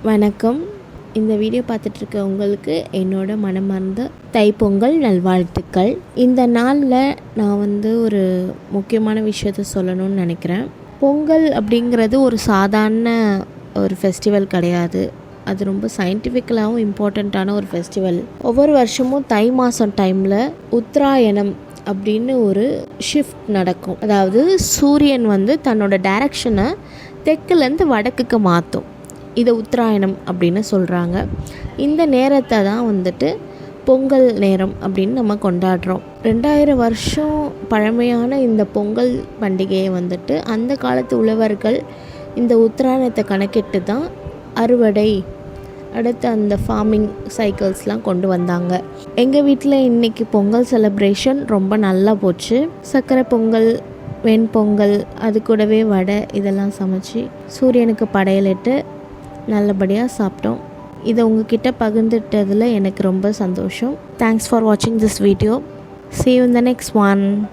வணக்கம். இந்த வீடியோ பார்த்துட்ருக்க உங்களுக்கு என்னோட மனமார்ந்த தைப்பொங்கல் நல்வாழ்த்துக்கள். இந்த நாளில் நான் ஒரு முக்கியமான விஷயத்த சொல்லணும்னு நினைக்கிறேன். பொங்கல் அப்படிங்கிறது ஒரு சாதாரண ஒரு ஃபெஸ்டிவல் கிடையாது. அது ரொம்ப சயின்டிஃபிக்கலாகவும் இம்பார்ட்டண்ட்டான ஒரு ஃபெஸ்டிவல். ஒவ்வொரு வருஷமும் தை மாதம் டைமில் உத்தராயணம் அப்படின்னு ஒரு ஷிஃப்ட் நடக்கும். அதாவது சூரியன் தன்னோட டைரக்ஷனை தெற்குலேருந்து வடக்குக்கு மாற்றும். இதை உத்தராயணம் அப்படின்னு சொல்கிறாங்க. இந்த நேரத்தை தான் பொங்கல் நேரம் அப்படின்னு நம்ம கொண்டாடுறோம். 2000 வருஷம் பழமையான இந்த பொங்கல் பண்டிகையை அந்த காலத்து உழவர்கள் இந்த உத்தராயணத்தை கணக்கிட்டு தான் அறுவடை, அடுத்து அந்த ஃபார்மிங் சைக்கிள்ஸ்லாம் கொண்டு வந்தாங்க. எங்கள் வீட்டில் இன்றைக்கி பொங்கல் செலிப்ரேஷன் ரொம்ப நல்லா போச்சு. சர்க்கரை பொங்கல், வெண்பொங்கல், அது கூடவே வடை இதெல்லாம் சமைச்சு சூரியனுக்கு படையலிட்டு நல்லபடியாக சாப்பிட்டோம். இதை உங்ககிட்ட பகிர்ந்துட்டதில் எனக்கு ரொம்ப சந்தோஷம். தேங்க்ஸ் ஃபார் வாட்சிங் this video. See you in the next one.